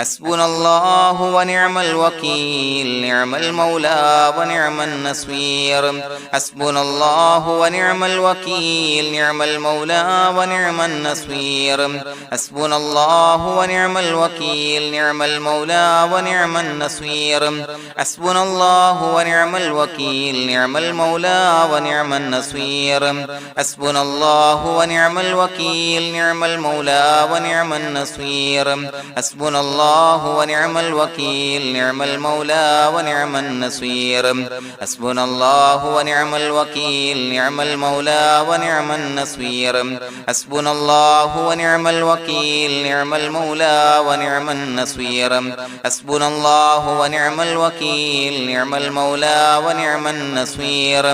حسبنا الله ونعم الوكيل نعم المولى ونعم النصير حسبنا الله ونعم الوكيل نعم المولى ونعم النصير حسبنا الله ونعم الوكيل نعم المولى ونعم النصير حسبنا الله ونعم الوكيل نعم المولى ونعم النصير حسبنا الله ونعم الوكيل نعم المولى ونعم النصير حسبنا الله ونعم الوكيل نعم المولى ونعم النصير حسبنا الله ونعم الوكيل نعم المولى ونعم النصير حسبنا الله ونعم الوكيل نعم المولى ونعم النصير حسبنا الله ونعم الوكيل نعم المولى ونعم النصير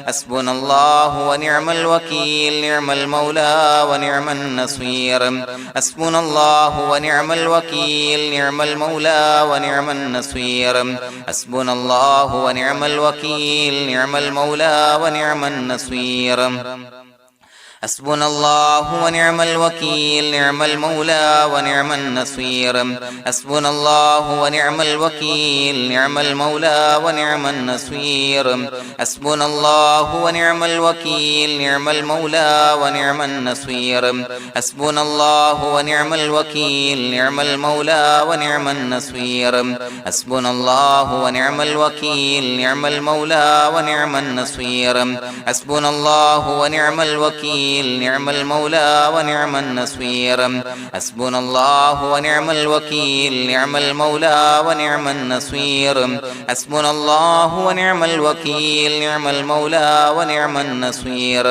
حسبنا الله ونعم الوكيل نعم المولى ونعم النصير حسبنا الله ونعم الوكيل نعم المولى ونعم النصير حسبنا الله ونعم الوكيل نعم المولى ونعم النصير حسبنا الله ونعم الوكيل نعم المولى ونعم النصير حسبنا الله ونعم الوكيل نعم المولى ونعم النصير حسبنا الله ونعم الوكيل نعم المولى ونعم النصير حسبنا الله ونعم الوكيل نعم المولى ونعم النصير حسبنا الله ونعم الوكيل نعم المولى ونعم النصير حسبنا الله ونعم الوكيل نعم المولى ونعم النصير حسبنا الله ونعم الوكيل نعم المولى ونعم النصير حسبنا الله ونعم الوكيل نعم المولى ونعم النصير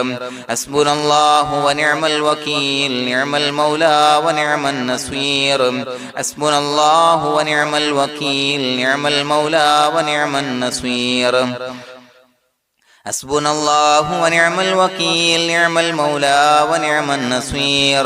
حسبنا الله ونعم الوكيل نعم المولى ونعم النصير حسبنا الله ونعم الوكيل نعم المولى ونعم النصير حسبنا الله ونعم الوكيل نعم المولى ونعم النصير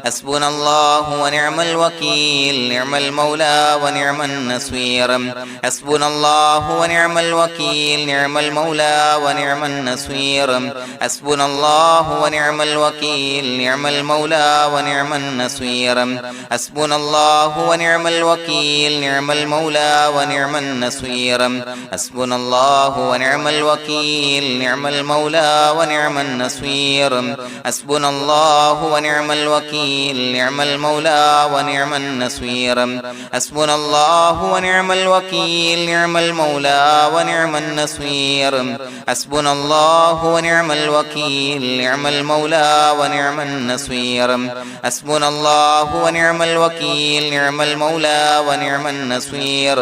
حسبنا الله ونعم الوكيل نعم المولى ونعم النصير حسبنا الله ونعم الوكيل نعم المولى ونعم النصير حسبنا الله ونعم الوكيل نعم المولى ونعم النصير حسبنا الله ونعم الوكيل نعم المولى ونعم النصير حسبنا الله ونعم الوكيل نعم المولى ونعم النصير حسبنا الله ونعم الوكيل نعم المولى ونعم النصير حسبنا الله ونعم الوكيل نعم المولى ونعم النصير حسبنا الله ونعم الوكيل نعم المولى ونعم النصير حسبنا الله ونعم الوكيل نعم المولى ونعم النصير حسبنا الله ونعم الوكيل نعم المولى ونعم النصير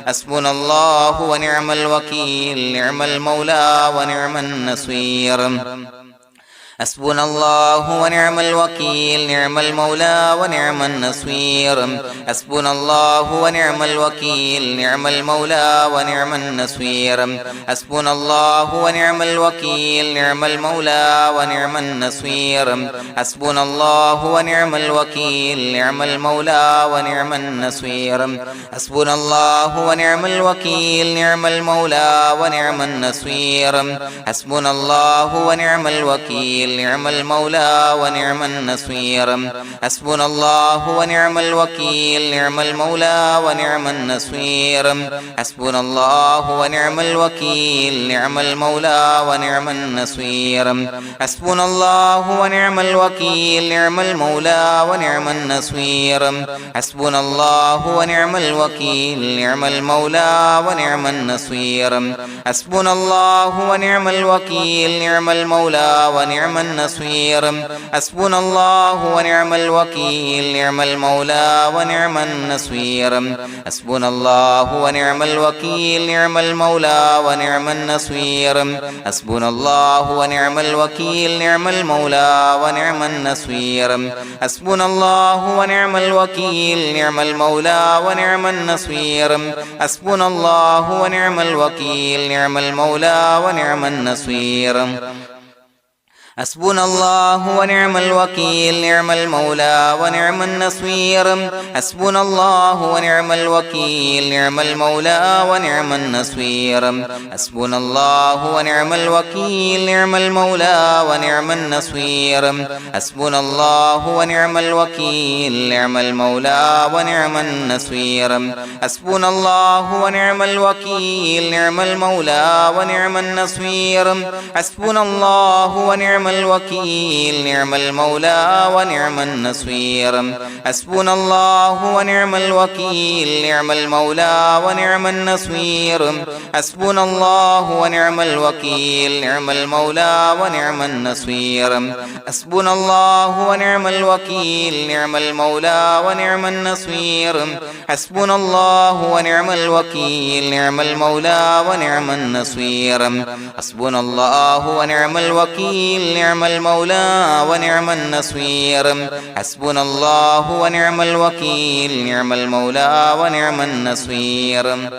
حسبنا الله ونعم الوكيل نعم المولى ونعم النصير حسبنا الله ونعم الوكيل نعم المولى ونعم النصير حسبنا الله ونعم الوكيل نعم المولى ونعم النصير حسبنا الله ونعم الوكيل نعم المولى ونعم النصير حسبنا الله ونعم الوكيل نعم المولى ونعم النصير حسبنا الله ونعم الوكيل نعم المولى ونعم النصير حسبنا الله ونعم الوكيل نعم المولى ونعم النصير حسبنا الله ونعم الوكيل نعم المولى ونعم النصير حسبنا الله ونعم الوكيل نعم المولى ونعم النصير حسبنا الله ونعم الوكيل نعم المولى ونعم النصير حسبنا الله ونعم الوكيل نعم المولى ونعم النصير حسبنا الله ونعم الوكيل نعم المولى ونعم النصير حسبنا الله ونعم الوكيل نعم المولى ونعم النصير حسبنا الله ونعم الوكيل نعم المولى ونعم النصير حسبنا الله ونعم الوكيل نعم المولى ونعم النصير حسبنا الله ونعم الوكيل نعم المولى ونعم النصير حسبنا الله ونعم الوكيل نعم المولى ونعم النصير حسبنا الله ونعم الوكيل نعم المولى ونعم النصير حسبنا الله ونعم الوكيل نعم المولى ونعم النصير حسبنا الله ونعم الوكيل نعم المولى ونعم النصير حسبنا الله ونعم الوكيل نعم المولى ونعم النصير حسبنا الله ونعم الوكيل نعم المولى ونعم النصير حسبنا الله ونعم الوكيل نعم المولى ونعم النصير حسبنا الله ونعم الوكيل نعم المولى ونعم النصير حسبنا الله ونعم الوكيل نعم المولى ونعم النصير حسبنا الله ونعم الوكيل نعم المولى ونعم النصير حسبنا الله ونعم الوكيل نعم المولى ونعم النصير حسبنا الله ونعم الوكيل نعم المولى ونعم النصير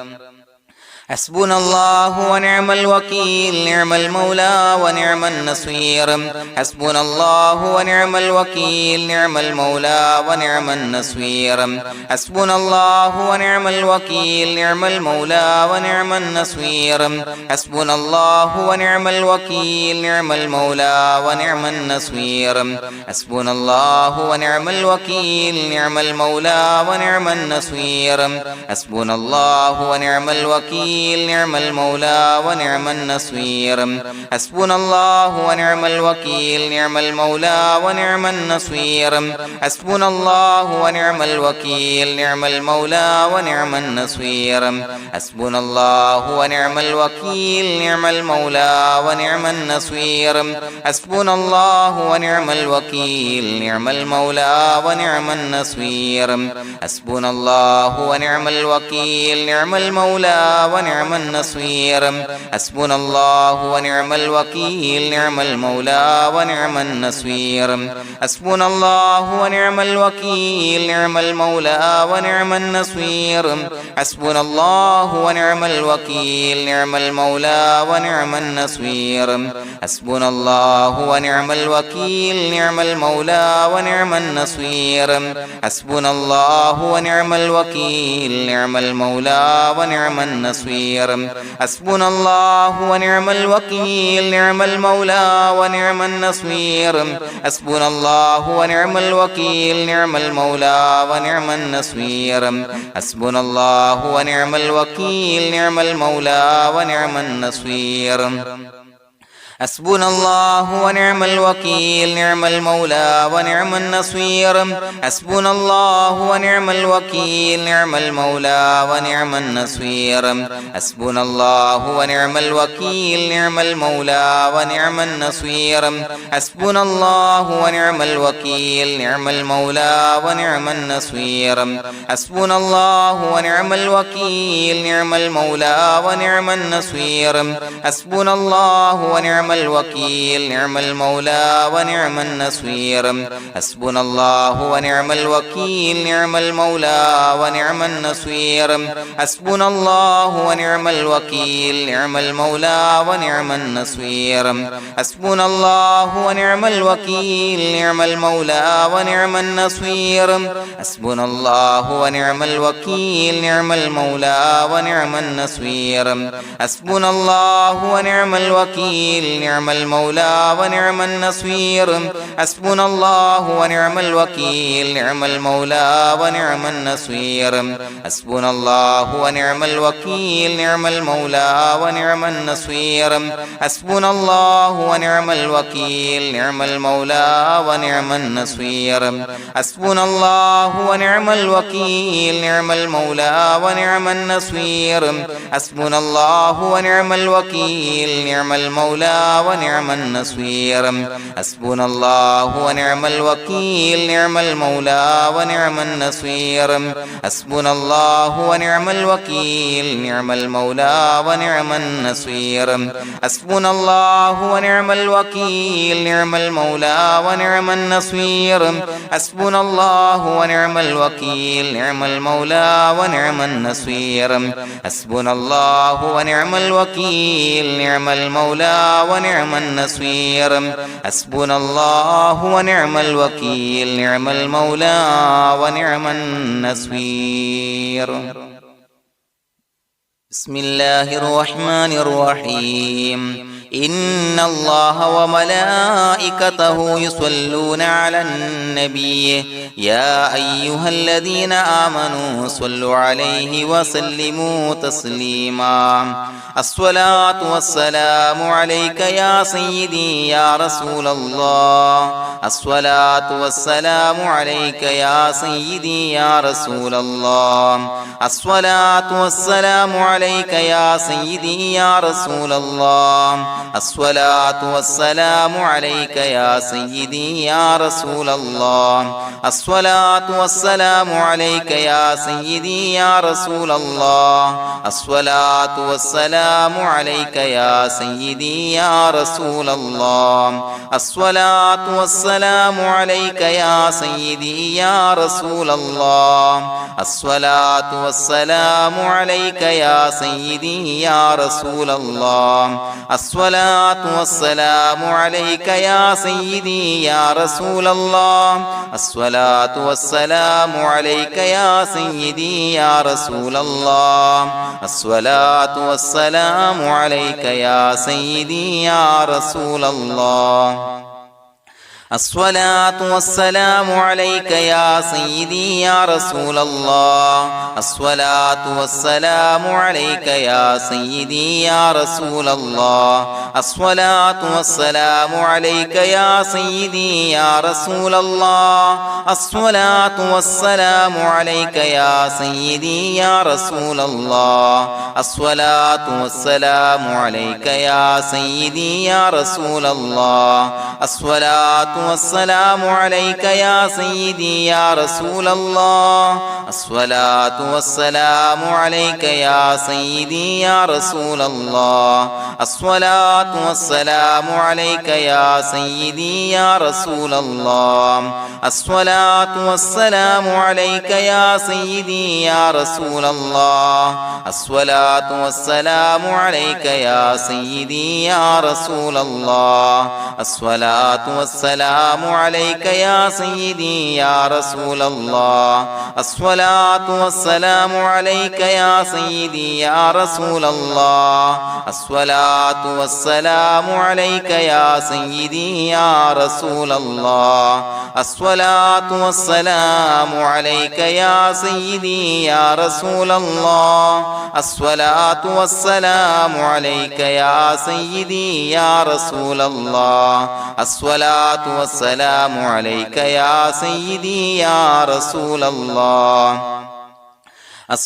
حسبنا الله ونعم الوكيل نعم المولى ونعم النصير حسبنا الله ونعم الوكيل نعم المولى ونعم النصير حسبنا الله ونعم الوكيل نعم المولى ونعم النصير حسبنا الله ونعم الوكيل نعم المولى ونعم النصير حسبنا الله ونعم الوكيل نعم المولى ونعم النصير حسبنا الله ونعم الوكيل نعم المولى ونعم النصير حسبنا الله ونعم الوكيل نعم المولى ونعم النصير حسبنا الله ونعم الوكيل نعم المولى ونعم النصير حسبنا الله ونعم الوكيل نعم المولى ونعم النصير حسبنا الله ونعم الوكيل نعم المولى ونعم النصير حسبنا الله ونعم الوكيل نعم المولى ونعم النصير حسبنا الله ونعم الوكيل نعم المولى ونعم النصير حسبنا الله ونعم الوكيل نعم المولى ونعم النصير حسبنا الله ونعم الوكيل نعم المولى ونعم النصير حسبنا الله ونعم الوكيل نعم المولى ونعم النصير حسبنا الله ونعم الوكيل نعم المولى ونعم النصير حسبنا الله ونعم الوكيل نعم المولى ونعم النصير حسبنا الله ونعم الوكيل نعم المولى ونعم النصير حسبنا الله ونعم الوكيل نعم المولى ونعم النصير حسبنا الله ونعم الوكيل نعم المولى ونعم النصير حسبنا الله ونعم الوكيل نعم المولى ونعم النصير حسبنا الله ونعم الوكيل نعم المولى ونعم النصير حسبنا الله ونعم الوكيل نعم المولى ونعم النصير حسبنا الله ونعم الوكيل نعم المولى ونعم النصير حسبنا الله ونعم الوكيل نعم المولى ونعم النصير حسبنا الله ونعم الوكيل نعم المولى ونعم النصير حسبنا الله ونعم الوكيل نعم المولى ونعم النصير حسبنا الله ونعم الوكيل نعم المولى ونعم النصير حسبنا الله ونعم الوكيل نعم المولى ونعم النصير حسبنا الله ونعم الوكيل نعم المولى ونعم النصير حسبنا الله ونعم الوكيل نعم المولى ونعم النصير حسبنا الله ونعم الوكيل نعم المولى ونعم النصير حسبنا الله ونعم الوكيل نعم المولى ونعم النصير حسبنا الله ونعم الوكيل نعم المولى ونعم النصير حسبنا الله ونعم الوكيل نعم المولى ونعم النصير حسبنا الله ونعم الوكيل نعم المولى ونعم النصير حسبنا الله ونعم الوكيل نعم المولى ونعم النصير حسبنا الله ونعم الوكيل نعم المولى ونعم النصير حسبنا الله ونعم الوكيل نعم المولى ونعم النصير حسبنا الله ونعم الوكيل نعم المولى ونعم النصير حسبنا الله ونعم الوكيل نعم المولى ونعم النصير بسم الله الرحمن الرحيم إن الله وملائكته يصلون على النبي يا أيها الذين آمنوا صلوا عليه وسلموا تسليما الصلاة والسلام عليك يا سيدي يا رسول الله الصلاة والسلام عليك يا سيدي يا رسول الله الصلاة والسلام عليك يا سيدي يا رسول الله الصلاة والسلام عليك يا سيدي يا رسول الله الصلاة والسلام عليك يا سيدي يا رسول الله الصلاة والسلام عليك يا سيدي يا رسول الله الصلاة والسلام عليك يا سيدي يا رسول الله الصلاة والسلام عليك يا سيدي يا رسول الله الصلاة والسلام عليك يا سيدي يا رسول الله الصلاة والسلام عليك يا سيدي يا رسول الله الصلاة والسلام عليك يا سيدي يا رسول الله الصلاة والسلام عليك يا سيدي يا رسول الله الصلاة والسلام عليك يا سيدي يا رسول الله الصلاة والسلام عليك يا سيدي يا رسول الله الصلاة والسلام عليك يا سيدي يا رسول الله الصلاة والسلام عليك يا سيدي يا رسول الله الصلاة والسلام عليك يا سيدي يا رسول الله الصلاة والسلام عليك يا سيدي يا رسول الله الصلاة والسلام عليك يا سيدي يا رسول الله الصلاة والسلام عليك يا سيدي يا رسول الله الصلاة والسلام عليك يا سيدي يا رسول الله الصلاة والسلام عليك يا سيدي يا رسول الله الصلاة والسلام عليك يا سيدي يا رسول الله الصلاة والسلام عليك يا سيدي يا رسول الله الصلاة والسلام عليك يا سيدي يا رسول الله الصلاة والسلام عليك يا سيدي يا رسول الله الصلاة والسلام عليك يا سيدي يا رسول الله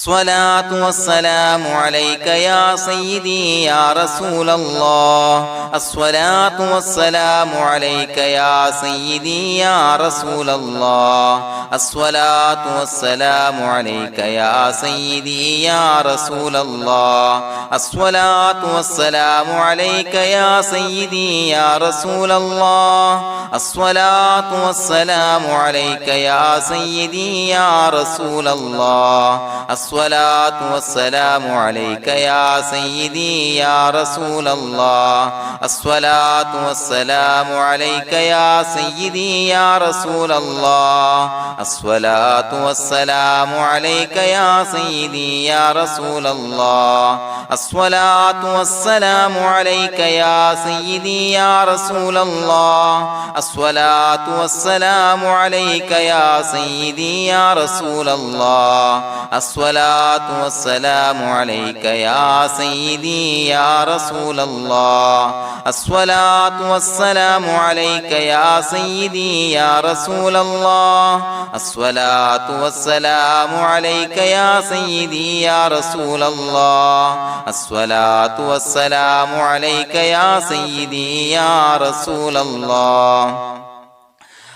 الصلاة والسلام عليك يا سيدي يا رسول الله الصلاة والسلام عليك يا سيدي يا رسول الله الصلاة والسلام عليك يا سيدي يا رسول الله الصلاة والسلام عليك يا سيدي يا رسول الله الصلاة والسلام عليك يا سيدي يا رسول الله الصلاة والسلام عليك يا سيدي يا رسول الله الصلاة والسلام عليك يا سيدي يا رسول الله الصلاة والسلام عليك يا سيدي يا رسول الله الصلاة والسلام عليك يا سيدي يا رسول الله الصلاة والسلام عليك يا سيدي يا رسول الله الصلاة والسلام عليك يا سيدي يا رسول الله الصلاة والسلام عليك يا سيدي يا رسول الله الصلاة والسلام عليك يا سيدي يا رسول الله الصلاة والسلام عليك يا سيدي يا رسول الله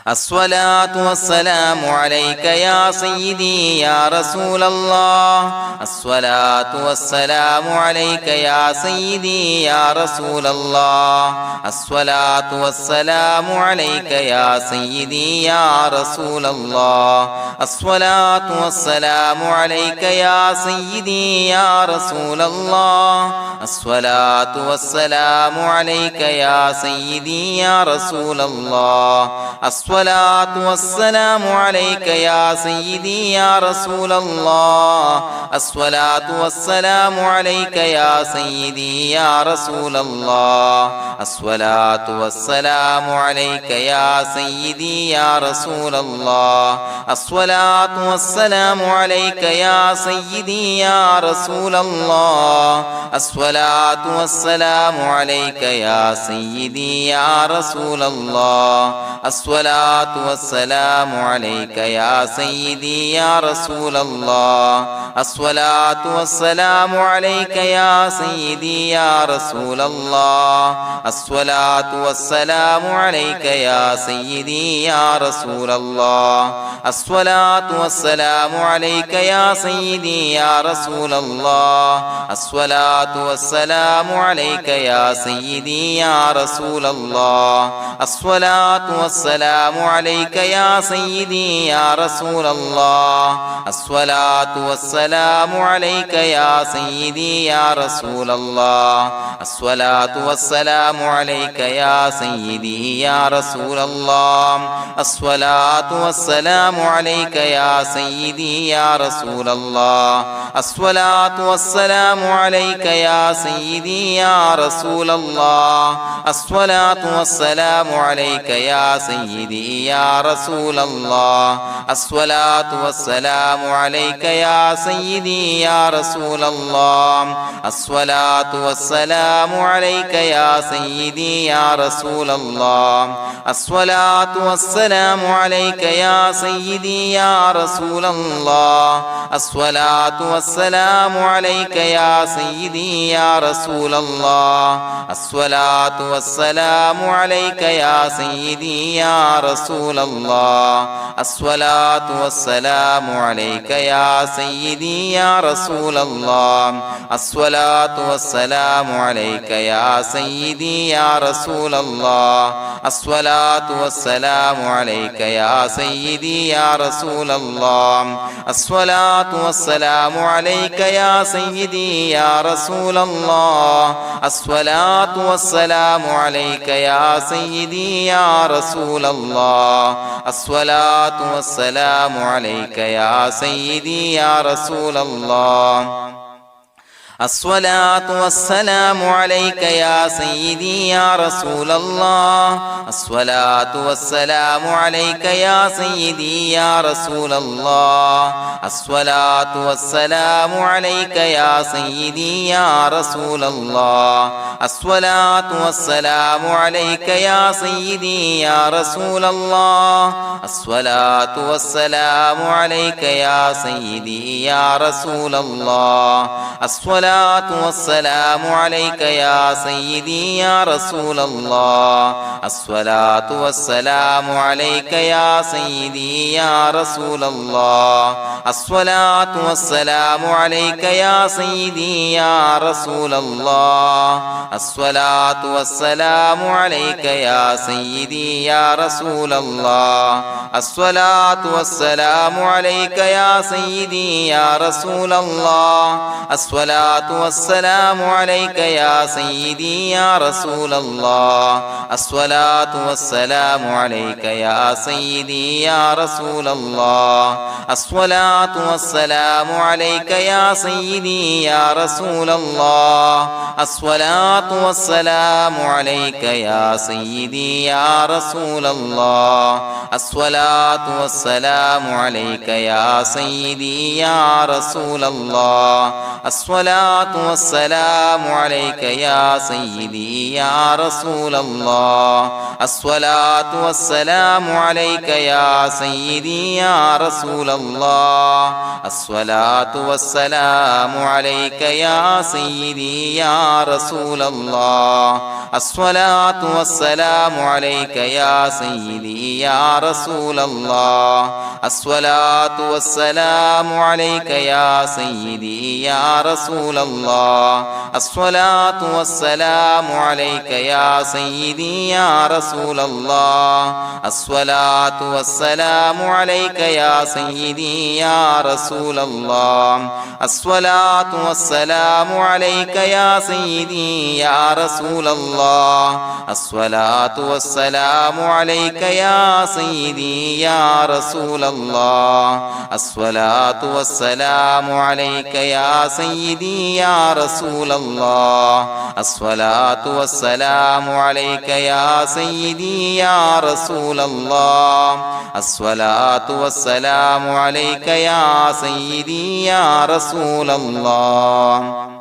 الصلاة والسلام عليك يا سيدي يا رسول الله الصلاة والسلام عليك يا سيدي يا رسول الله الصلاة والسلام عليك يا سيدي يا رسول الله الصلاة والسلام عليك يا سيدي يا رسول الله الصلاة والسلام عليك يا سيدي يا رسول الله الصلاة والسلام عليك يا سيدي يا رسول الله الصلاة والسلام عليك يا سيدي يا رسول الله الصلاة والسلام عليك يا سيدي يا رسول الله الصلاة والسلام عليك يا سيدي يا رسول الله الصلاة والسلام عليك يا سيدي يا رسول الله الصلاة والسلام عليك يا سيدي يا رسول الله الصلاة والسلام عليك يا سيدي يا رسول الله الصلاة والسلام عليك يا سيدي يا رسول الله الصلاة والسلام عليك يا سيدي يا رسول الله الصلاة والسلام عليك يا سيدي يا رسول الله الصلاة والسلام عليك يا سيدي يا رسول الله الصلاة والسلام عليك يا سيدي يا رسول الله الصلاة والسلام عليك يا سيدي يا رسول الله الصلاة والسلام عليك يا سيدي يا رسول الله الصلاة والسلام عليك يا سيدي يا رسول الله الصلاة والسلام عليك يا سيدي يا رسول الله الصلاة والسلام عليك يا سيدي يا رسول الله الصلاة والسلام عليك يا سيدي يا رسول الله الصلاة والسلام عليك يا سيدي يا رسول الله الصلاة والسلام عليك يا سيدي يا رسول الله الصلاة والسلام عليك يا سيدي يا رسول الله الصلاة والسلام عليك يا سيدي يا رسول الله الصلاة والسلام عليك يا سيدي يا رسول الله الصلاة والسلام عليك يا سيدي يا رسول الله الصلاة والسلام عليك يا سيدي يا رسول الله الصلاة والسلام عليك يا سيدي يا رسول الله الصلاة والسلام عليك يا سيدي يا رسول الله الصلاة والسلام عليك يا سيدي يا رسول الله الصلاة والسلام عليك يا سيدي يا رسول الله الصلاة والسلام عليك يا سيدي يا رسول الله الصلاة والسلام عليك يا سيدي يا رسول الله الصلاة والسلام عليك يا سيدي يا رسول الله الصلاة والسلام عليك يا سيدي يا رسول الله الصلاة والسلام عليك يا سيدي يا رسول الله الصلاة والسلام عليك يا سيدي يا رسول الله الصلاة والسلام عليك يا سيدي يا رسول الله الصلاة والسلام عليك يا سيدي يا رسول الله الصلاة والسلام عليك يا سيدي يا رسول الله الصلاة والسلام عليك يا سيدي يا رسول الله الصلاة والسلام عليك يا سيدي يا رسول الله الصلاة والسلام عليك يا سيدي يا رسول الله الصلاة والسلام عليك يا سيدي يا رسول الله الصلاة الصلاة والسلام عليك يا سيدي يا رسول الله الصلاة والسلام عليك يا سيدي يا رسول الله الصلاة والسلام عليك يا سيدي يا رسول الله الصلاة والسلام عليك يا سيدي يا رسول الله الصلاة والسلام عليك يا سيدي يا رسول الله الصلاة والسلام عليك يا سيدي يا رسول الله الصلاة والسلام عليك يا سيدي يا رسول الله الصلاة والسلام عليك يا سيدي يا رسول الله الصلاة والسلام عليك يا سيدي يا رسول الله الصلاة والسلام عليك يا سيدي يا رسول الله الصلاة والسلام عليك يا سيدي يا رسول الله الصلاة والسلام عليك يا سيدي يا رسول الله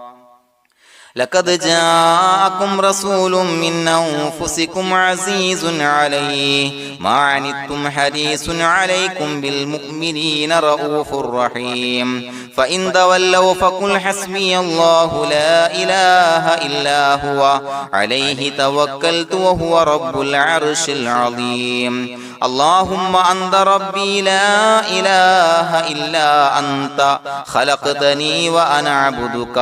لقد جاءكم رسول من أنفسكم عزيز عليه ما عنتم حريص عليكم بالمؤمنين رؤوف رحيم فإن تولوا فقل حسبي الله لا إله إلا هو عليه توكلت وهو رب العرش العظيم اللهم أنت ربي لا إله إلا أنت خلقتني وأنا عبدك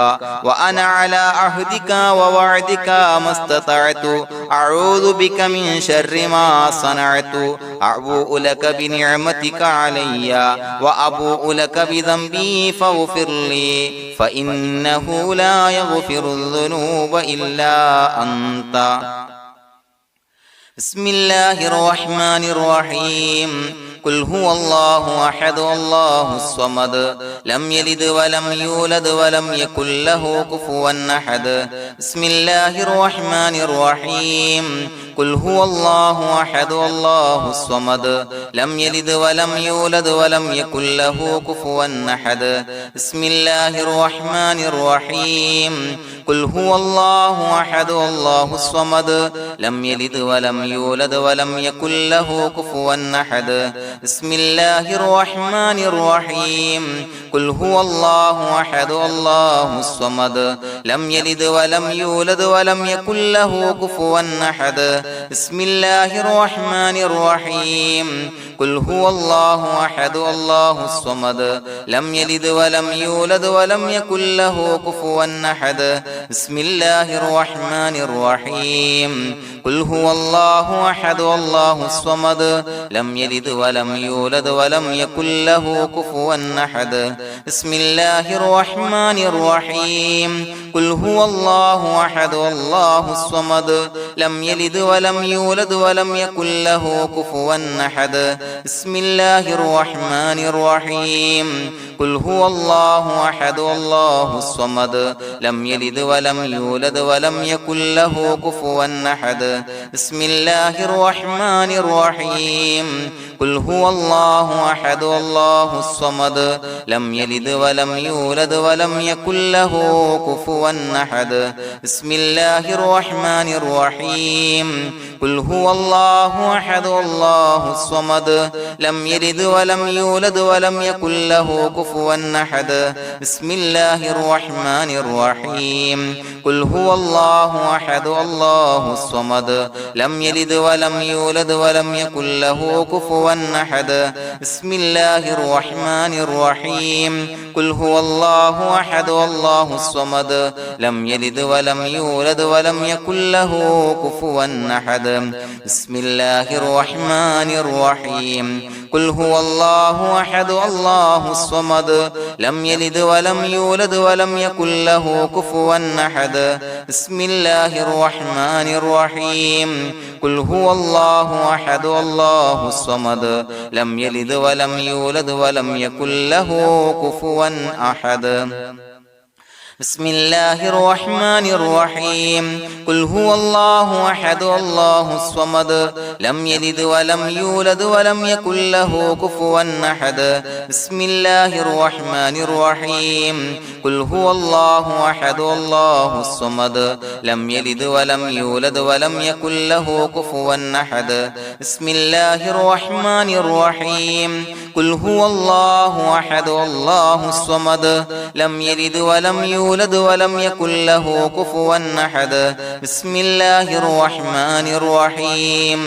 وأنا على عهدك ووعدك ما استطعت أعوذ بك من شر ما صنعت أبوء لك بنعمتك علي وأبوء لك بذنبي فاغفر لي فإنه لا يغفر الذنوب إلا أنت بسم الله الرحمن الرحيم قل هو الله أحد الله الصمد لم يلد ولم يولد ولم يكن له كفوا أحد بسم الله الرحمن الرحيم قل هو الله أحد الله الصمد لم يلد ولم يولد ولم يكن له كفوا أحد بسم الله الرحمن الرحيم قل هو الله أحد الله الصمد لم يلد ولم يولد ولم يكن له كفوا أحد بسم الله الرحمن الرحيم قل هو الله أحد الله الصمد لم يلد ولم يولد ولم يكن له كفوا أحد بسم الله الرحمن الرحيم قل هو الله أحد الله الصمد لم يلد ولم يولد ولم يكن له كفوا أحد بسم الله الرحمن الرحيم قل هو الله أحد الله الصمد لم يلد ولم يولد ولم يكن له كفوا أحد بسم الله الرحمن الرحيم قل هو الله أحد الله الصمد لم يلد ولم يولد ولم يكن له كفوا أحد بسم الله الرحمن الرحيم قل هو الله أحد الله الصمد لم يلد ولم يولد ولم يكن له كفوا أحد بسم الله الرحمن الرحيم قل هو الله أحد الله الصمد لم يلد ولم يولد ولم يكن له كفوا أحد بسم الله الرحمن الرحيم قل هو الله أحد الله الصمد لم يلد ولم يولد ولم يكن له كفوا أحد بسم الله الرحمن الرحيم قل هو الله أحد الله الصمد لم يلد ولم يولد ولم يكن له كفوا أحد بسم الله الرحمن الرحيم قل هو الله أحد الله الصمد لم يلد ولم يولد ولم يكن له كفوا أحد بسم الله الرحمن الرحيم قل هو الله أحد الله الصمد لم يلد ولم يولد ولم يكن له كفوا أحد بسم الله الرحمن الرحيم قل هو الله أحد الله الصمد لم يلد ولم يولد ولم يكن له كفوا أحد بسم الله الرحمن الرحيم قل هو الله أحد الله الصمد لم يلد ولم يولد ولم يكن له كفوا أحد بسم الله الرحمن الرحيم قل هو الله أحد الله الصمد لم يلد ولم يولد ولم يكن له كفوا أحد بسم الله الرحمن الرحيم قل هو الله أحد الله الصمد لم يلد ولم يولد ولم يكن له كفوا أحد بسم الله الرحمن الرحيم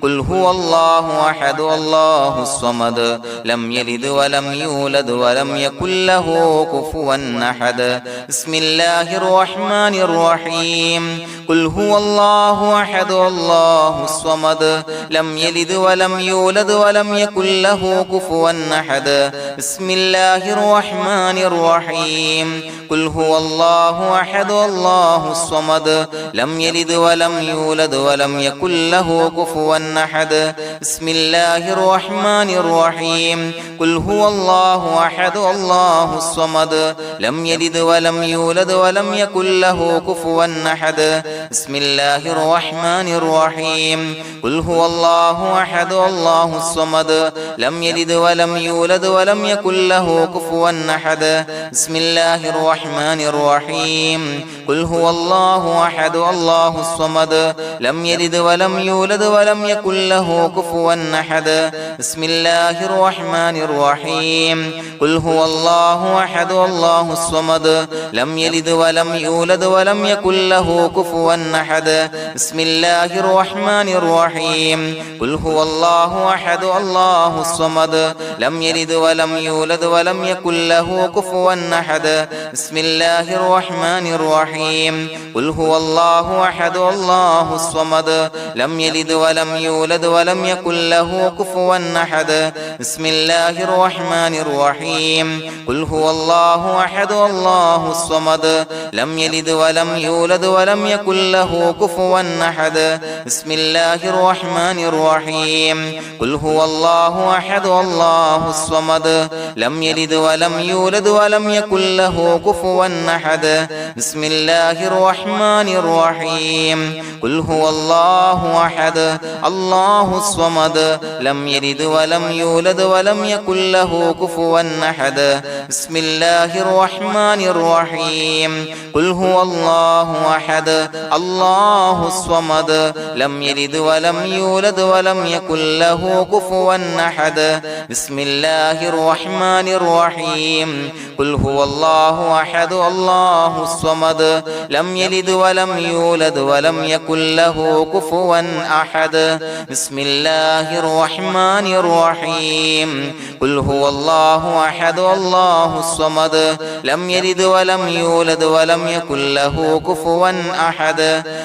قل هو الله أحد الله الصمد لم يلد ولم يولد ولم يكن له كفوا أحد بسم الله الرحمن الرحيم قل هو الله أحد الله الصمد لم يلد ولم يولد ولم يكن له كفوا أحد بسم الله الرحمن الرحيم قل هو الله أحد الله الصمد لم يلد ولم يولد ولم يكن له كفوا أحد بسم الله الرحمن الرحيم قل هو الله أحد الله الصمد لم يلد ولم يولد ولم يكن له كفوا أحد بسم الله الرحمن الرحيم قل هو الله أحد الله الصمد لم يلد ولم يولد ولم يكن له كفوا أحد بسم الله الرحمن الرحيم قل هو الله أحد الله الصمد لم يلد ولم يولد ولم يكن له كفوا أحد بسم الله الرحمن الرحيم قل هو الله أحد الله الصمد لم يلد ولم يولد ولم يكن له كفوا أحد بسم الله الرحمن الرحيم قل هو الله أحد الله الصمد لم يلد ولم يولد ولم يكن له كفوا أحد بسم الله الرحمن الرحيم قل هو الله أحد الله الصمد لم يلد ولم يولد ولم يكن له كفوا أحد بسم الله الرحمن الرحيم قل هو الله أحد الله الصمد لم يلد ولم يولد ولم يكن له كفوا أحد بسم الله الرحمن الرحيم قل هو الله أحد الله الصمد لم يلد ولم يولد ولم يكن له كفوا أحد بسم الله الرحمن الرحيم قل هو الله أحد الله الصمد لم يلد ولم يولد ولم يكن له كفوا أحد بسم الله الرحمن الرحيم قل هو الله أحد الله الصمد لم يلد ولم يولد ولم يكن له كفوا أحد بسم الله الرحمن الرحيم قل هو الله أحد الله الصمد لم يلد ولم يولد ولم يكن له كفوا أحد بسم الله الرحمن الرحيم قل هو الله أحد الله الصمد لم يلد ولم يولد ولم يكن له كفوا أحد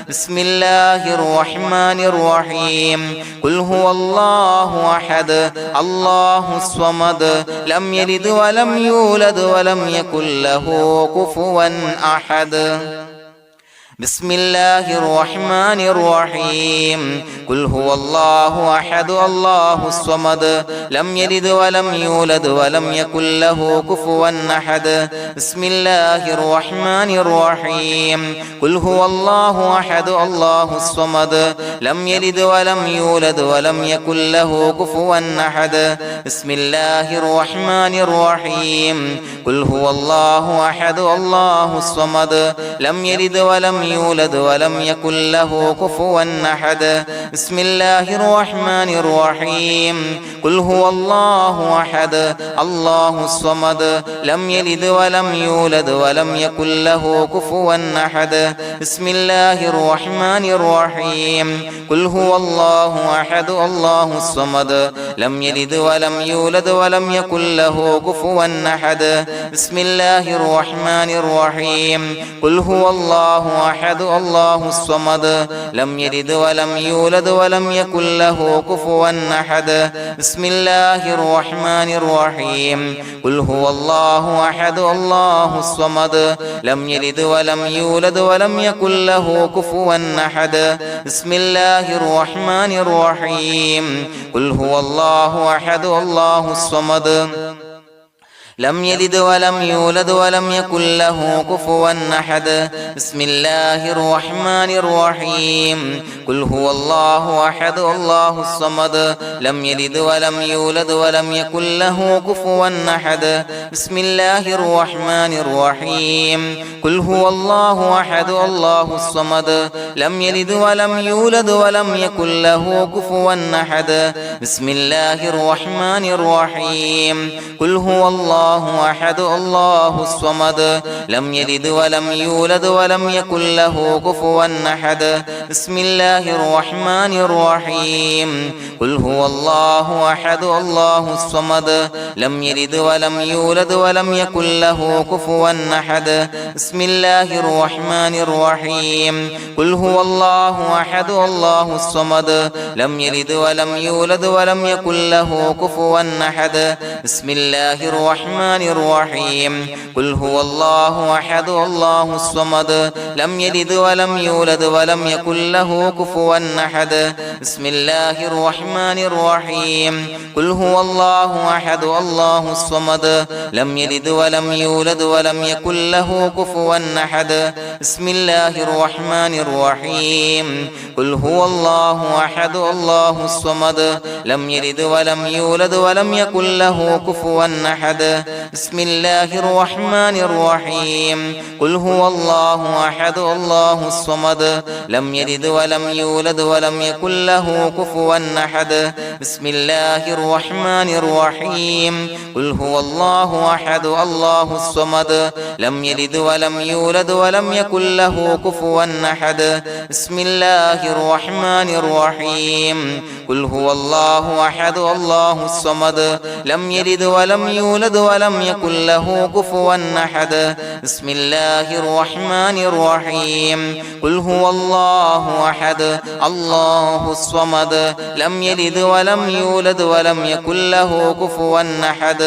بسم الله الرحمن الرحيم قل هو الله أحد الله الصمد لم يلد ولم يولد ولم يكن له كفوا أحد بسم الله الرحمن الرحيم قل هو الله أحد الله الصمد لم يلد ولم يولد ولم يكن له كفوا أحد بسم الله الرحمن الرحيم قل هو الله أحد الله الصمد لم يلد ولم يولد ولم يكن له كفوا أحد بسم الله الرحمن الرحيم قل هو الله أحد الله الصمد لم يلد ولم يولد ولم يكن له كفوا أحد بسم الله الرحمن الرحيم قل هو الله أحد الله الصمد لم يلد ولم يولد ولم يكن له كفوا أحد بسم الله الرحمن الرحيم قل هو الله أحد الله الصمد لم يلد ولم يولد ولم يكن له كفوا أحد بسم الله الرحمن الرحيم قل هو الله أحد الله الصمد لم يلد ولم يولد ولم يكن له كفوا أحد بسم الله الرحمن الرحيم قل هو الله أحد الله الصمد لم يلد ولم يولد ولم يكن له كفوا أحد بسم الله الرحمن الرحيم قل هو الله أحد الله الصمد لم يلد ولم يولد ولم يكن له كفوا أحد بسم الله الرحمن الرحيم قل هو الله أحد الله الصمد لم يلد ولم يولد ولم يكن له كفوا أحد بسم الله الرحمن الرحيم قل هو الله أحد الله الصمد لم يلد ولم يولد ولم يكن له كفوا أحد بسم الله الرحمن الرحيم قل هو الله أحد الله الصمد لم يلد ولم يولد ولم يكن له كفوا أحد بسم الله الرحمن الرحيم قل هو الله أحد الله الصمد لم يلد ولم يولد ولم يكن له كفوا أحد بسم الله الرحمن الرحيم قل هو الله أحد الله الصمد لم يلد ولم يولد ولم يكن له كفوا أحد بسم الله الرحمن الرحيم قل هو الله أحد الله الصمد لم يلد ولم يولد ولم يكن له كفوا أحد بسم الله الرحمن الرحيم قل هو الله أحد الله الصمد لم يلد ولم يولد ولم يكن له كفوا أحد بسم الله الرحمن الرحيم قل هو الله أحد الله الصمد لم يلد ولم يولد ولم يكن له كفوا أحد بسم الله الرحمن الرحيم قل هو الله أحد الله الصمد لم يلد ولم يولد ولم يكن له كفوا أحد بسم الله الرحمن الرحيم قل هو الله أحد الله الصمد لم يلد ولم يولد ولم يكن له كفوا أحد بسم الله الرحمن الرحيم قل هو الله أحد الله الصمد لم يلد ولم يولد ولم يكن له كفوا أحد بسم الله الرحمن الرحيم قل هو الله أحد الله الصمد لم يلد ولم يولد ولم يكن له كفوا أحد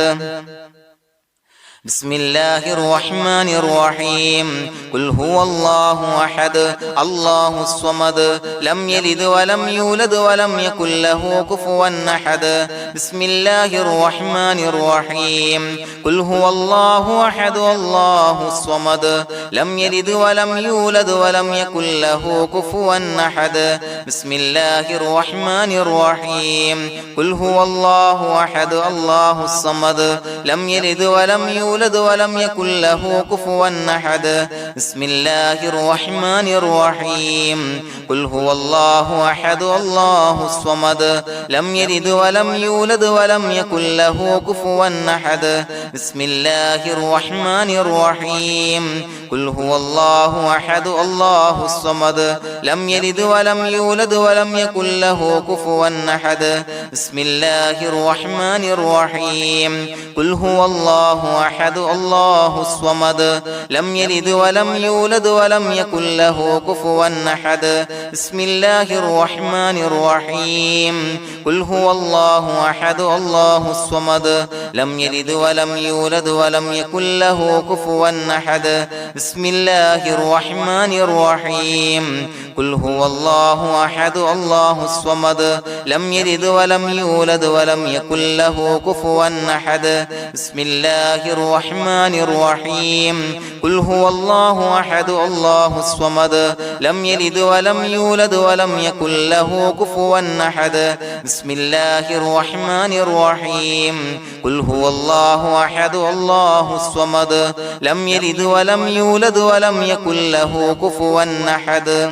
بسم الله الرحمن الرحيم قل هو الله أحد الله الصمد لم يلد ولم يولد ولم يكن له كفوا أحد بسم الله الرحمن الرحيم قل هو الله أحد الله الصمد لم يلد ولم يولد ولم يكن له كفوا أحد بسم الله الرحمن الرحيم قل هو الله أحد الله الصمد لم يلد ولم يولد ولم يكن له كفوا أحد بسم الله الرحمن الرحيم قل هو الله أحد الله الصمد لم يلد ولم يولد ولم يكن له كفوا أحد بسم الله الرحمن الرحيم قل هو الله أحد الله الصمد لم يلد ولم يولد ولم يكن له كفوا أحد بسم الله الرحمن الرحيم قل هو الله أحد الله الصمد لم يلد ولم يولد ولم يكن له كفوا أحد بسم الله الرحمن الرحيم قل هو الله أحد الله الصمد لم يلد ولم يولد ولم يكن له كفوا أحد بسم الله الرحمن الرحيم قل هو الله أحد الله الصمد لم يلد ولم يولد ولم يكن له كفوا أحد بسم الله الرحمن الرحيم قل هو الله أحد الله الصمد لم يلد ولم يولد ولم يكن له كفوا أحد بسم الله الرحمن الرحيم قل هو الله أحد الله الصمد لم يلد ولم يولد ولم يكن له كفوا أحد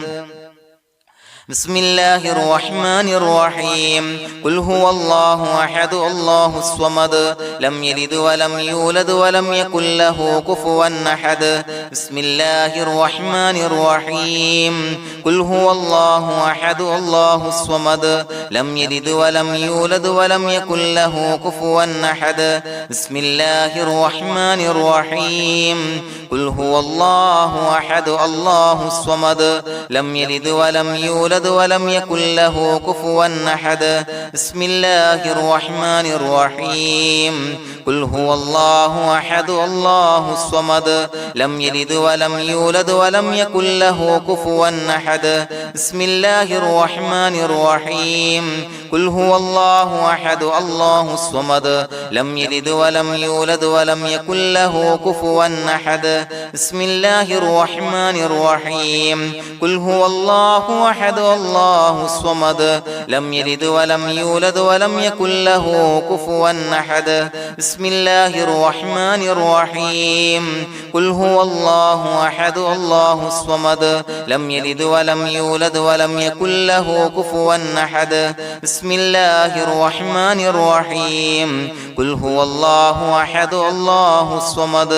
بسم الله الرحمن الرحيم قل هو الله أحد الله الصمد لم يلد ولم يولد ولم يكن له كفوا أحد بسم الله الرحمن الرحيم قل هو الله أحد الله الصمد لم يلد ولم يولد ولم يكن له كفوا أحد بسم الله الرحمن الرحيم قل هو الله أحد الله الصمد لم يلد ولم يولد يولد ولم يكن له كفوا أحد بسم الله الرحمن الرحيم قل هو الله أحد الله الصمد لم يلد ولم يولد ولم يكن له كفوا أحد بسم الله الرحمن الرحيم قل هو الله أحد الله الصمد لم يلد ولم يولد ولم يكن له كفوا أحد بسم الله الرحمن الرحيم قل هو الله أحد الله الصمد لم يلد ولم يولد ولم يكن له كفوا أحد بسم الله الرحمن الرحيم قل هو الله أحد الله الصمد لم يلد ولم يولد ولم يكن له كفوا أحد بسم الله الرحمن الرحيم قل هو الله أحد الله الصمد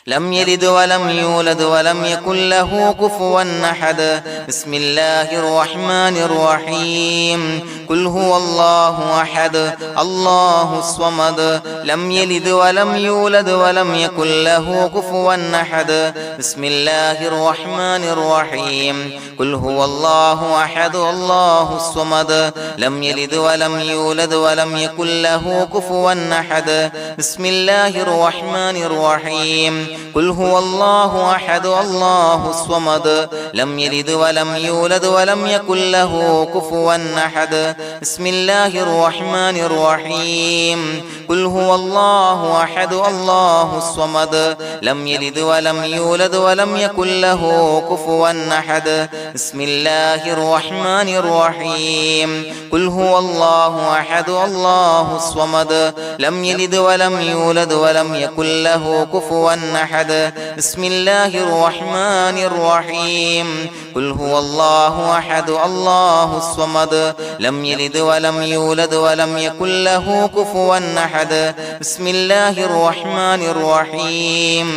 لم يلد ولم يولد ولم يكن له كفوا أحد بسم الله الرحمن الرحيم قل هو الله أحد الله الصمد لم يلد ولم يولد ولم يكن له كفوا أحد بسم الله الرحمن الرحيم قل هو الله أحد الله الصمد لم يلد ولم يولد ولم يكن له كفوا أحد بسم الله الرحمن الرحيم قل هو الله أحد الله الصمد لم يلد ولم يولد ولم يكن له كفوا أحد بسم الله الرحمن الرحيم قل هو الله أحد الله الصمد لم يلد ولم يولد ولم يكن له كفوا أحد بسم الله الرحمن الرحيم قل هو الله أحد الله الصمد لم يلد ولم يولد ولم يكن له كفوا أحد بسم الله الرحمن الرحيم قل هو الله أحد الله الصمد لم يلد ولم يولد ولم يكن له كفوا أحد بسم الله الرحمن الرحيم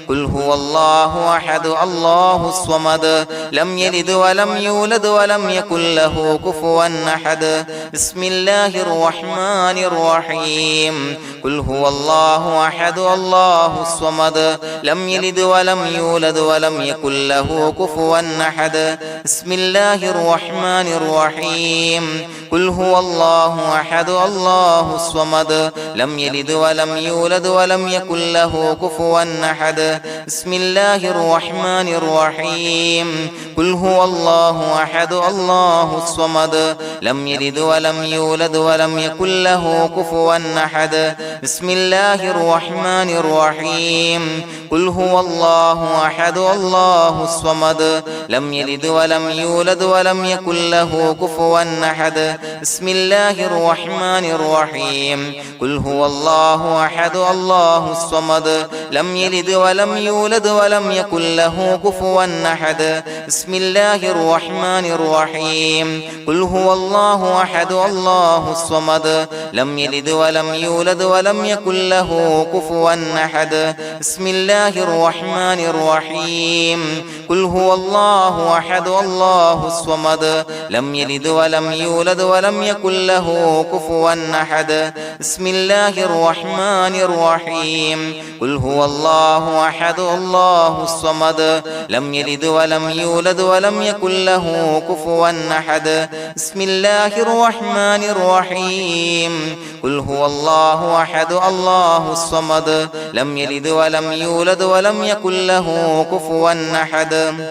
قل هو الله أحد الله الصمد لم يلد ولم يولد ولم يكن له كفوا أحد بسم الله الرحمن الرحيم قل هو الله أحد الله الصمد لم يلد ولم يولد ولم يكن له كفوا أحد بسم الله الرحمن الرحيم قل هو الله أحد الله الصمد لم يلد ولم يولد ولم يكن له كفوا أحد بسم الله الرحمن الرحيم قل هو الله أحد الله الصمد لم يلد ولم يولد ولم يكن له كفوا أحد بسم الله الرحمن الرحيم قل هو الله أحد الله الصمد لم يلد ولم يولد ولم يكن له كفوا أحد بسم الله الرحمن الرحيم قل هو الله أحد الله الصمد لم يلد ولم يولد ولم يكن له كفوا أحد بسم الله الرحمن الرحيم قل هو الله أحد الله الصمد لم يلد ولم يولد ولم يكن له كفوا أحد بسم الله الرحمن الرحيم قل هو الله أحد الله الصمد لم يلد ولم يولد ولم يكن له كفوا أحد بسم الله الرحمن الرحيم قل هو الله أحد الله الصمد لم يلد ولم يولد ولم يكن له كفوا أحد بسم الله الرحمن الرحيم قل هو الله أحد الله الصمد لم يلد ولم يولد ولم يكن له كفوا أحد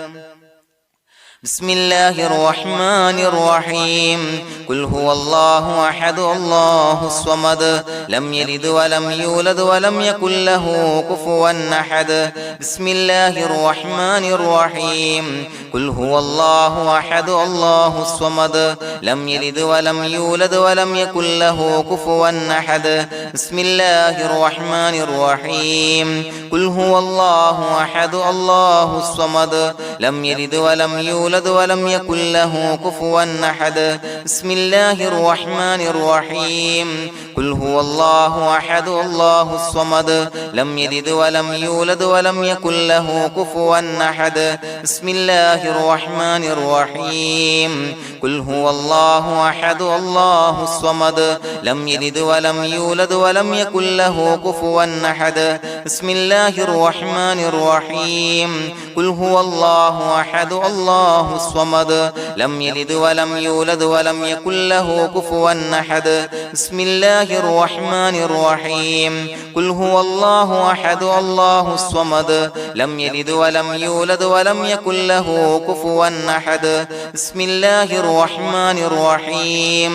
بسم الله الرحمن الرحيم قل هو الله أحد الله الصمد لم يلد ولم يولد ولم يكن له كفوا أحد بسم الله الرحمن الرحيم قل هو الله أحد الله الصمد لم يلد ولم يولد ولم يكن له كفوا أحد بسم الله الرحمن الرحيم قل هو الله أحد الله الصمد لم يلد ولم يولد ولم يكن له كفوا أحد بسم الله الرحمن الرحيم قل هو الله أحد الله الصمد لم يلد ولم يولد ولم يكن له كفوا أحد بسم الله الرحمن الرحيم قل هو الله أحد الله الصمد لم يلد ولم يولد ولم يكن له كفوا أحد بسم الله الرحمن الرحيم قل هو الله الله أحد الله الصمد لم يلد ولم يولد ولم يكن له كفوا أحد بسم الله الرحمن الرحيم قل هو الله أحد الله الصمد لم يلد ولم يولد ولم يكن له كفوا أحد بسم الله الرحمن الرحيم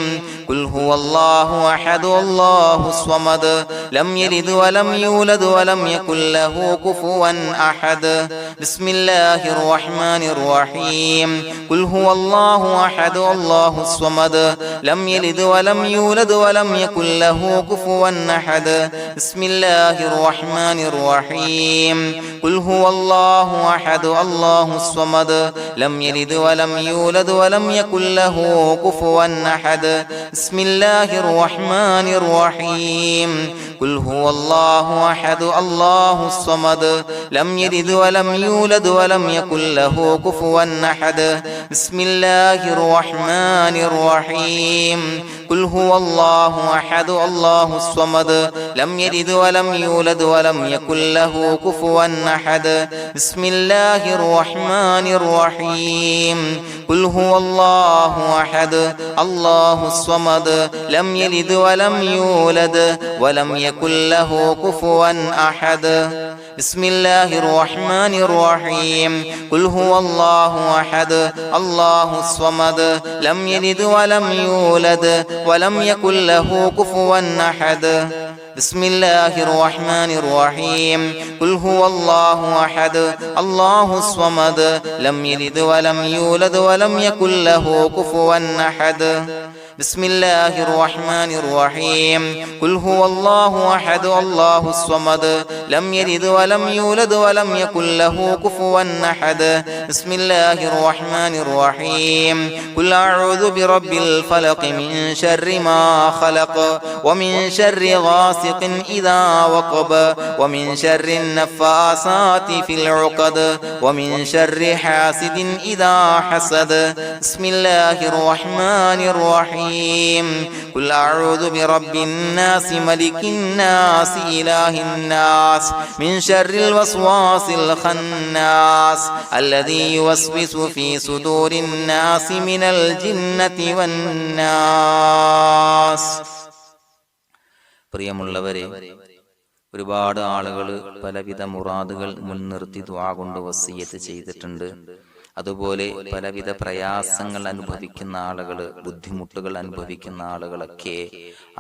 قل هو الله أحد الله الصمد لم يلد ولم يولد ولم يكن له كفوا أحد بسم الله الرحمن الرحيم قل هو الله أحد الله الصمد لم يلد ولم يولد ولم يكن له كفوا أحد بسم الله الرحمن الرحيم قل هو الله أحد الله الصمد لم يلد ولم يولد ولم يكن له كفوا أحد بسم الله الرحمن الرحيم قل هو الله أحد الله الصمد لم يلد ولم يولد ولم يكن له كفوا أحد بسم الله الرحمن الرحيم قل هو الله أحد الله الصمد لم يلد ولم يولد ولم يكن له كفوا أحد بسم الله الرحمن الرحيم قل هو الله أحد الله الصمد لم يلد ولم يولد ولم يكن له كفوا أحد بسم الله الرحمن الرحيم قل هو الله أحد الله الصمد لم يلد ولم يولد ولم يكن له كفوا أحد بسم الله الرحمن الرحيم قل هو الله أحد الله الصمد لم يلد ولم يولد ولم يكن له كفوا أحد بسم الله الرحمن الرحيم قل هو الله أحد الله الصمد لم يلد ولم يولد ولم يكن له كفوا أحد بسم الله الرحمن الرحيم قل أعوذ برب الفلق من شر ما خلق ومن شر غاسق إذا وقب ومن شر النفاثات في العقد ومن شر حاسد إذا حسد بسم الله الرحمن الرحيم قل أعوذ برب الناس ملك الناس إله الناس من شر الوسواس الخناس الذي يوسوس في صدور الناس من الجنة والناس. പ്രിയമുള്ളവരെ, ഒരുപാട് ആളുകൾ പലവിധ മുറാദുകൾ മുൻനിർത്തി ദുആ കൊണ്ട് വസിയ്യത്ത് ചെയ്തിട്ടുണ്ട്. അതുപോലെ പലവിധ പ്രയാസങ്ങൾ അനുഭവിക്കുന്ന ആളുകൾ, ബുദ്ധിമുട്ടുകൾ അനുഭവിക്കുന്ന ആളുകളൊക്കെ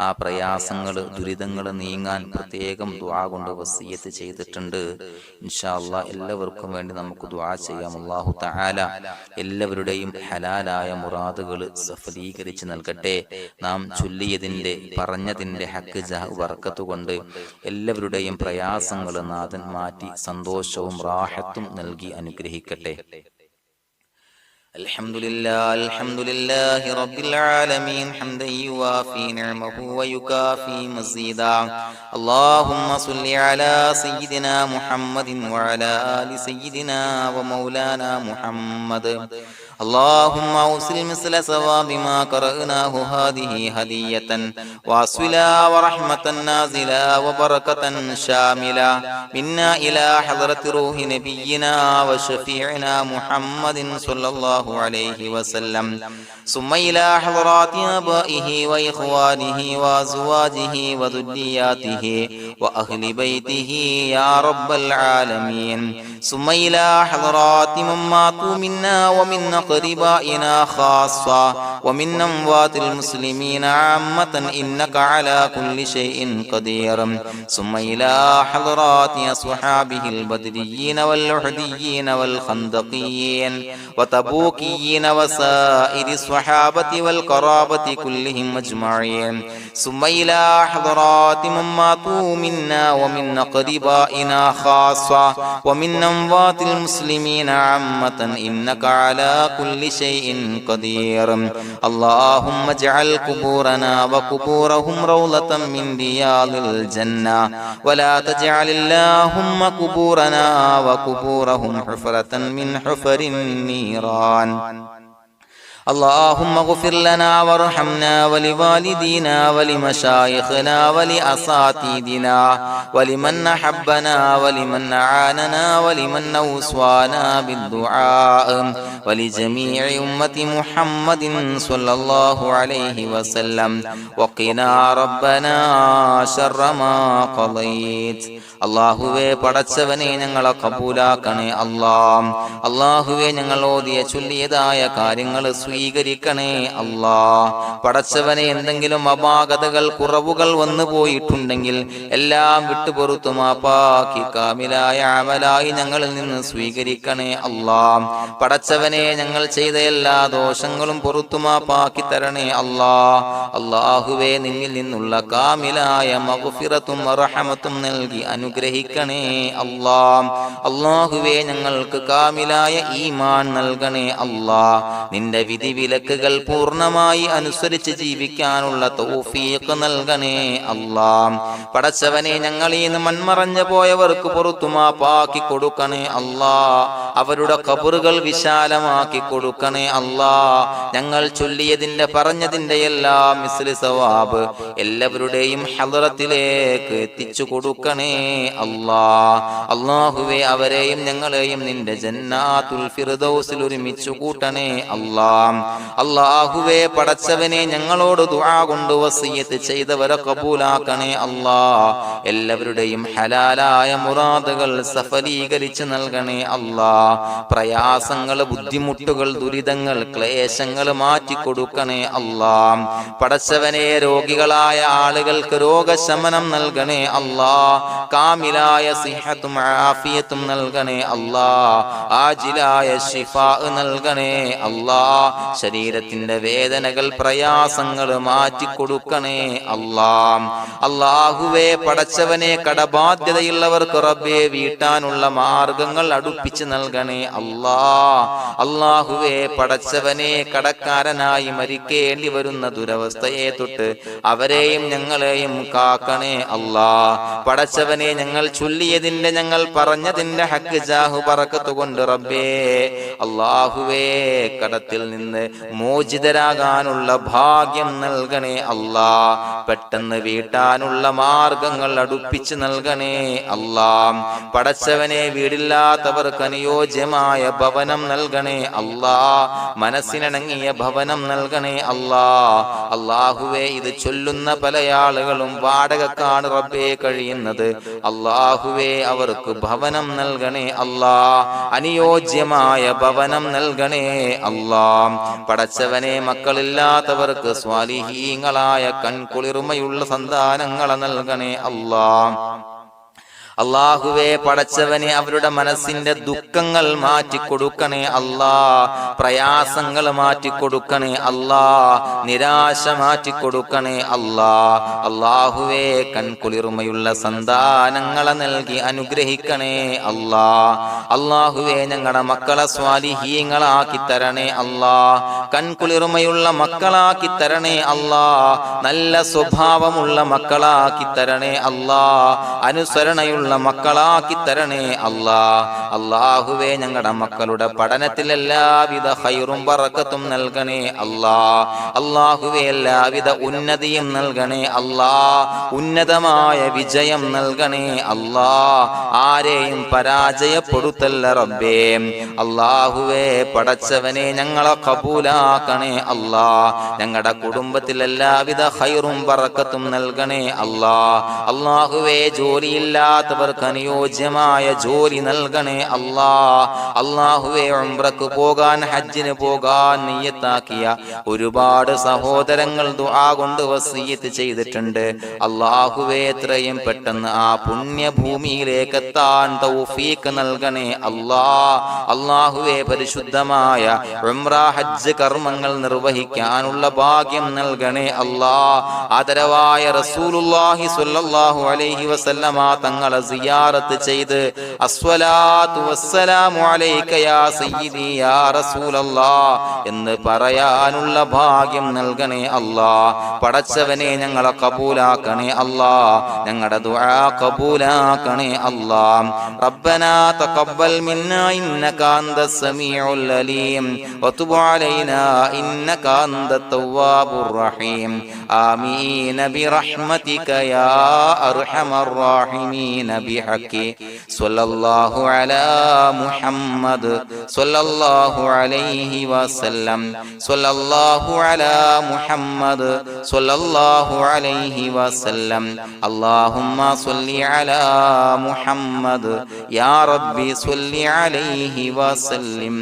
ആ പ്രയാസങ്ങൾ, ദുരിതങ്ങൾ നീങ്ങാൻ പ്രത്യേകം ദുആ കൊണ്ട് വസിയ്യത്ത് ചെയ്തിട്ടുണ്ട്. ഇൻഷാ അല്ലാഹ് എല്ലാവർക്കും വേണ്ടി നമുക്ക് ദുആ ചെയ്യാം. അല്ലാഹു തആല എല്ലാവരുടെയും ഹലാലായ മുറാദുകൾ സഫലീകരിച്ച് നൽകട്ടെ. നാം ചൊല്ലിയതിന്റെ, പറഞ്ഞതിന്റെ ഹക്ക് ജാഹ് ബർക്കത്ത് കൊണ്ട് എല്ലാവരുടെയും പ്രയാസങ്ങൾ നാഥൻ മാറ്റി സന്തോഷവും റാഹത്തും നൽകി അനുഗ്രഹിക്കട്ടെ. الحمد لله رب العالمين حمدا يوافي نعمه ويكافي مزيدا. اللهم صل على سيدنا محمد وعلى آل سيدنا ومولانا محمد. اللهم أوصل مثل ثواب ما قرأناه هذه هدية واصلا ورحمة نازلا وبركة شاملة منا إلى حضرة روح نبينا وشفيعنا محمد صلى الله عليه وسلم، ثم إلى حضرات آبائه وإخوانه وأزواجه وذرياته وأهل بيته يا رب العالمين، ثم إلى حضرات من ماتوا منا ومن أقربائنا خاصة ومن أموات المسلمين عامة إنك على كل شيء قدير، ثم إلى حضرات أصحابه البدريين والأحديين والخندقيين وتبوكيين وسائر الصحابة والقرابة كلهم أجمعين، ثم إلى حضرات من ماتوا منا ومن أقربائنا خاصة ومن أموات المسلمين عامة إنك على كل شيء قدير. اللهم اجعل قبورنا وقبورهم روضة من رياض الجنة، ولا تجعل اللهم قبورنا وقبورهم حفرة من حفر النيران. اللهم اغفر لنا وارحمنا ولوالدينا ولمشايخنا ولأساتذتنا ولمن أحبنا ولمن أعاننا ولمن أوصانا بالدعاء ولجميع أمة محمد صلى الله عليه وسلم وقنا ربنا شر ما قضيت. അള്ളാഹുവേ പടച്ചവനെ ഞങ്ങളെ കബൂലാക്കണേ അല്ലാഹ്. അള്ളാഹുവേ ഞങ്ങൾ ഓതിയ ചൊല്ലിയതായ കാര്യങ്ങൾ സ്വീകരിക്കണേ അല്ലാഹ്. പടച്ചവനെ എന്തെങ്കിലും അപാകതകൾ കുറവുകൾ വന്നു പോയിട്ടുണ്ടെങ്കിൽ എല്ലാം വിട്ടുപൊറുത്തു മാപ്പാക്കി കാമിലായ അമലായി ഞങ്ങളിൽ നിന്ന് സ്വീകരിക്കണേ അല്ലാഹ്. പടച്ചവനെ ഞങ്ങൾ ചെയ്ത എല്ലാ ദോഷങ്ങളും പൊറുത്തു മാപ്പാക്കി തരണേ അല്ലാഹ്. അള്ളാഹുവേ നിന്നിൽ നിന്നുള്ള കാമിലായ മഗ്ഫിറത്തും റഹമത്തും നൽകി അനുഗ്രഹിക്കണേ അല്ലാഹ്. അല്ലാഹുവേ ഞങ്ങൾക്ക് കാമിലായ ഈമാൻ നൽകണേ അല്ലാഹ്. നിന്റെ വിധി വിലക്കുകൾ പൂർണ്ണമായി അനുസരിച്ച് ജീവിക്കാനുള്ള തൗഫീഖ് നൽകണേ അല്ലാഹ്. പടച്ചവനെ ഞങ്ങളിൽ നിന്ന് മൺമറഞ്ഞു പോയവർക്ക് പുറത്തു മാപ്പാക്കി കൊടുക്കണേ അല്ലാഹ്. അവരുടെ ഖബറുകൾ വിശാലമാക്കി കൊടുക്കണേ അല്ലാഹ്. ഞങ്ങൾ ചൊല്ലിയതിന്റെ പറഞ്ഞതിന്റെ എല്ലാം മിസ്ലി സവാബ് എല്ലാവരുടെയും ഹളറത്തിലേക്ക് എത്തിച്ചു കൊടുക്കണേ അല്ലാഹ്. അല്ലാഹുവേ അവരെയും ഞങ്ങളെയും നിന്റെ ജന്നാത്തുൽ ഫിർദൗസിൽ ഒരുമിച്ചു കൂട്ടണേ അല്ലാഹ്. അല്ലാഹുവേ പടച്ചവനെ ഞങ്ങളോട് ദുആ കൊണ്ട് വസിയത്ത് ചെയ്തവരെ കബൂലാക്കണേ അല്ലാഹ്. എല്ലാവരുടെയും ഹലാലായ മുറാദുകൾ സഫലീകരിച്ച് നൽകണേ അല്ലാഹ്. പ്രയാസങ്ങൾ, ബുദ്ധിമുട്ടുകൾ, ദുരിതങ്ങൾ, ക്ലേശങ്ങൾ മാറ്റിക്കൊടുക്കണേ അല്ലാഹ്. പടച്ചവനെ രോഗികളായ ആളുകൾക്ക് രോഗശമനം നൽകണേ അല്ലാഹ്. കാമിലായ സിഹത്തും ആഫിയത്തും നൽകണേ അല്ലാഹ്. ആജിലായ ശിഫാ നൽകണേ അല്ലാഹ്. ശരീരത്തിന്റെ വേദനകൾ, പ്രയാസങ്ങൾ മാറ്റിക്കൊടുക്കണേ അല്ലാഹ്. അല്ലാഹുവേ പടച്ചവനെ കടബാധ്യതയുള്ളവർക്ക് റബ്ബേ വീട്ടാനുള്ള മാർഗങ്ങൾ അടുപ്പിച്ച് നൽകണേ അല്ലാഹ്. അല്ലാഹുവേ പടച്ചവനെ കടക്കാരനായി മരിക്കേണ്ടി വരുന്ന ദുരവസ്ഥയെ തൊട്ട് അവരെയും ഞങ്ങളെയും കാക്കണേ അല്ലാഹ്. പടച്ചവനെ ഞങ്ങൾ ചൊല്ലിയതിന്റെ, ഞങ്ങൾ പറഞ്ഞതിന്റെ ഹക്ക് ജാഹു ബറക്കത്ത് കൊണ്ട് റബ്ബേ അല്ലാഹുവേ കടത്തിൽ നിന്ന് മോചിതരാകാനുള്ള ഭാഗ്യം നൽകണേ അല്ലാഹ്. പെട്ടെന്ന് വീട്ടാനുള്ള മാർഗങ്ങൾ അടുപ്പിച്ച് നൽകണേ അല്ലാഹ്. പടച്ചവനെ വീടില്ലാത്തവർക്ക് അനുയോജ്യമായ ഭവനം നൽകണേ അല്ലാഹ്. മനസ്സിനിണങ്ങിയ ഭവനം നൽകണേ അല്ലാഹ്. അല്ലാഹുവേ ഇത് ചൊല്ലുന്ന പല ആളുകളും വാടകക്കാണ് റബ്ബേ കഴിയുന്നത്. അല്ലാഹുവേ അവർക്ക് ഭവനം നൽകണേ അല്ലാഹ്. അനുയോജ്യമായ ഭവനം നൽകണേ അല്ലാഹ്. പടച്ചവനെ മക്കളില്ലാത്തവർക്ക് സ്വാലിഹീങ്ങളായ കൺകുളിർമയുള്ള സന്താനങ്ങളെ നൽകണേ അല്ലാഹ്. അല്ലാഹുവേ പടച്ചവനെ അവരുടെ മനസ്സിന്റെ ദുഃഖങ്ങൾ മാറ്റിക്കൊടുക്കണേ അല്ലാഹ്. പ്രയാസങ്ങൾ മാറ്റിക്കൊടുക്കണേ അല്ലാഹ്. നിരാശ മാറ്റിക്കൊടുക്കണേ അല്ലാഹ്. അല്ലാഹുവേ കൺകുളിർമയുള്ള സന്താനങ്ങളെ നൽകി അനുഗ്രഹിക്കണേ അല്ലാഹ്. അല്ലാഹുവേ ഞങ്ങളുടെ മക്കളെ സ്വാലിഹീങ്ങളാക്കി തരണേ അല്ലാഹ്. കൺകുളിർമയുള്ള മക്കളാക്കി തരണേ അല്ലാഹ്. നല്ല സ്വഭാവമുള്ള മക്കളാക്കി തരണേ അല്ലാഹ്. അനുസരണയുള്ള മക്കളാക്കി തരണേ അല്ലാഹ്. അല്ലാഹുവേ ഞങ്ങളുടെ മക്കളുടെ പഠനത്തിൽ എല്ലാവിധ ഖൈറും ബറക്കത്തും നൽകണേ അല്ലാഹ്. അല്ലാഹുവേ എല്ലാവിധ ഉന്നതിയും നൽകണേ അല്ലാഹ്. ഉന്നതമായ വിജയം നൽകണേ അല്ലാഹ്. ആരെയും പരാജയപ്പെടുത്തല്ല റബ്ബേ. അല്ലാഹുവേ പടച്ചവനെ ഞങ്ങളെ കബൂലാക്കണേ അല്ലാഹ്. ഞങ്ങളുടെ കുടുംബത്തിൽ എല്ലാവിധ ഖൈറും ബറക്കത്തും നൽകണേ അല്ലാഹ്. അല്ലാഹുവേ ജോലിയില്ലാത്ത അനുയോജ്യമായ ജോലി നൽകണേ അല്ലാഹ്. അല്ലാഹുവേ ഉംറക്ക് പോകാൻ, ഹജ്ജിന് പോകാൻ നിയ്യത്താക്കിയ ഒരുപാട് സഹോദരങ്ങൾ ദുആ കൊണ്ട് വസിയത്ത് ചെയ്തിട്ടുണ്ട്. അല്ലാഹുവേ എത്രയും പെട്ടെന്ന് ആ പുണ്യഭൂമിയിലേക്ക് എത്താൻ തൗഫീഖ് നൽകണേ അല്ലാഹ്. അല്ലാഹുവേ പരിശുദ്ധമായ ഉംറ ഹജ്ജ് കർമ്മങ്ങൾ നിർവഹിക്കാനുള്ള ഭാഗ്യം നൽകണേ അല്ലാഹ്. ആദരവായ റസൂലുള്ളാഹി സ്വല്ലല്ലാഹു അലൈഹി വസല്ലമ തങ്ങളെ സിയാറത്ത് ചെയ്ത് അസ്സലാത്തു വസ്സലാമു അലൈക യാ സയ്യിദി യാ റസൂലല്ലാഹ് എന്ന് പറയാനുള്ള ഭാഗ്യം നൽകണേ അല്ലാഹ്. പടച്ചവനെ ഞങ്ങളെ കബൂലാക്കണേ അല്ലാഹ്, ഞങ്ങളുടെ ദുആ കബൂലാക്കണേ അല്ലാഹ്. റബ്ബനാ തഖബ്ബൽ മിന്നാ ഇന്നക അന്തസ് സമീഉൽ അലീം വതുബ് അലൈനാ ഇന്നക അന്തത് തവ്വാബുർ റഹീം. ആമീൻ ബിറഹ്മതിക യാ അർഹമർ റഹീമീൻ ബിഹഖി സ്വല്ലല്ലാഹു അലാ മുഹമ്മദ് സ്വല്ലല്ലാഹു അലൈഹി വസല്ലം സ്വല്ലല്ലാഹു അലാ മുഹമ്മദ് സ്വല്ലല്ലാഹു അലൈഹി വസല്ലം. അല്ലാഹുമ്മ സ്വല്ലി അലാ മുഹമ്മദ് യാ റബ്ബി സ്വല്ലി അലൈഹി വസല്ലം.